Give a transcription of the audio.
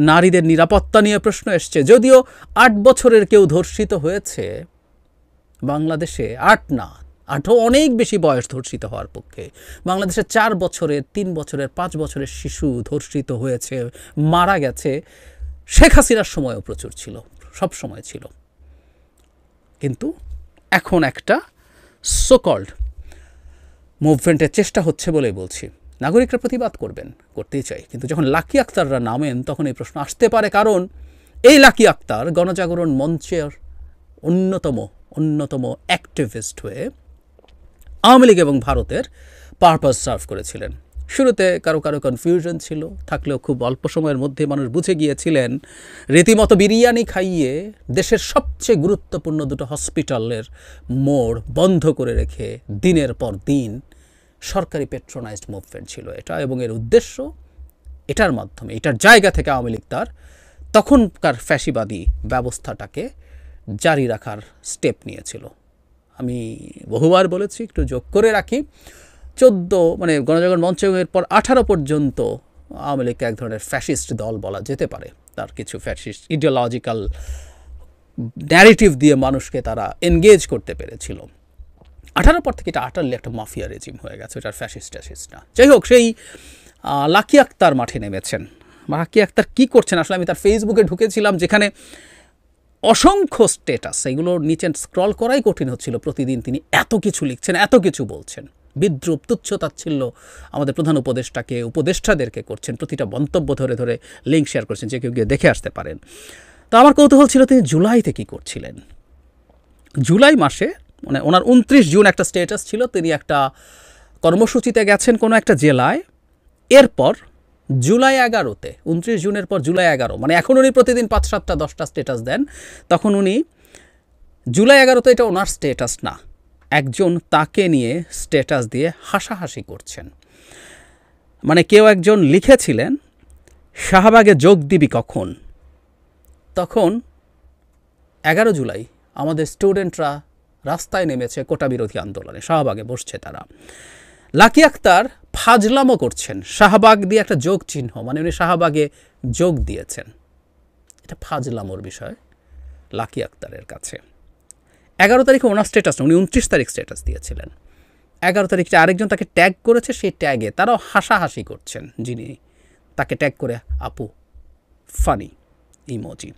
নারীদের নিরাপত্তা নিয়ে প্রশ্ন এসছে। যদিও ৮ বছরের কেউ ধর্ষিত হয়েছে বাংলাদেশে, ৮ না, ৮ও অনেক বেশি বয়স ধর্ষিত হওয়ার পক্ষে। বাংলাদেশে ৪ বছরের, ৩ বছরের, ৫ বছরের শিশু ধর্ষিত হয়েছে, মারা গেছে। শেখ হাসিনার সময়ও প্রচুর ছিল, সব সময় ছিল। কিন্তু এখন একটা সোকল্ড মুভমেন্টের চেষ্টা হচ্ছে বলেই বলছি। নাগরিকরা প্রতিবাদ করবেন, করতেই চাই, কিন্তু যখন লাকি আক্তাররা নামেন তখন এই প্রশ্ন আসতে পারে। কারণ এই লাকি আক্তার গণজাগরণ মঞ্চের অন্যতম অ্যাক্টিভিস্ট হয়ে আওয়ামী লীগ এবং ভারতের পারপাস সার্ভ করেছিলেন। শুরুতে কারো কনফিউশন ছিল, থাকলেও খুব অল্প সময়ের মধ্যে মানুষ বুঝে গিয়েছিলেন। রীতিমতো বিরিয়ানি খাইয়ে দেশের সবচেয়ে গুরুত্বপূর্ণ দুটো হসপিটালের মোড় বন্ধ করে রেখে দিনের পর দিন সরকারি পেট্রোনাইজড মুভমেন্ট ছিল এটা, এবং এর উদ্দেশ্য এটার মাধ্যমে, এটার জায়গা থেকে আওয়ামী লীগ তার তখনকার ফ্যাসিবাদী ব্যবস্থাটাকে জারি রাখার স্টেপ নিয়েছিল। আমি বহুবার বলেছি, একটু যোগ করে রাখি, 14 মানে গণজাগরণ মঞ্চ এর পর 18 পর্যন্ত আওয়ামী লীগকে এক ধরনের ফ্যাসিস্ট দল বলা যেতে পারে। তার কিছু ফ্যাসিস্ট ইডিওলজিক্যাল ন্যারেটিভ দিয়ে মানুষকে তারা এনগেজ করতে পেরেছিল। 18 পর থেকে এটা আটারলি একটা মাফিয়া রেজিম হয়ে গেছে, এটার ফ্যাসিস্ট না। যাই হোক, সেই লাকি আক্তার মাঠে নেমেছেন। লাকি আক্তার কী করছেন আসলে? আমি তার ফেসবুকে ঢুকেছিলাম, যেখানে অসংখ্য স্ট্যাটাস, এগুলো নিচে স্ক্রল করাই কঠিন হচ্ছিল। প্রতিদিন তিনি এত কিছু লিখছেন, এত কিছু বলছেন, বিদ্রুপ, তুচ্ছতাচ্ছিল্য আমাদের প্রধান উপদেষ্টাদেরকে করছেন। প্রতিটা মন্তব্য ধরে ধরে লিঙ্ক শেয়ার করছেন, যে কেউ গিয়ে দেখে আসতে পারেন। তো আমার কৌতূহল ছিল তিনি জুলাইতে কী করছিলেন। জুলাই মাসে মানে ওনার 29 জুন একটা স্ট্যাটাস ছিল, তিনি একটা কর্মসূচিতে গেছেন কোনো একটা জেলায়। এরপর জুলাই 11-তে, 29 জুনের পর জুলাই 11, মানে এখন উনি প্রতিদিন 5, 7টা, 10টা স্ট্যাটাস দেন। তখন উনি জুলাই 11-তে, এটা ওনার স্ট্যাটাস না, একজন তাকে নিয়ে স্ট্যাটাস দিয়ে হাসাহাসি করছেন। মানে কেউ একজন লিখেছিলেন, শাহবাগে যোগ দিবি কখন? তখন 11 জুলাই আমাদের স্টুডেন্টরা রাস্তায় নেমেছে কোটা বিরোধী আন্দোলনে, শাহবাগে বসছে তারা। লাকি আক্তার ফাজলামো করছেন, শাহবাগ দিয়ে একটা যোগ চিহ্ন, মানে উনি শাহবাগে যোগ দিয়েছেন। এটা ফাজলামোর বিষয় লাকি আক্তারের কাছে। 11 তারিখে ওনার স্ট্যাটাস না, উনি 29 তারিখ স্ট্যাটাস দিয়েছিলেন। 11 তারিখে আরেকজন তাকে ট্যাগ করেছে, সেই ট্যাগে তারাও হাসাহাসি করছেন, যিনি তাকে ট্যাগ করে আপু, ফানি ইমোজি।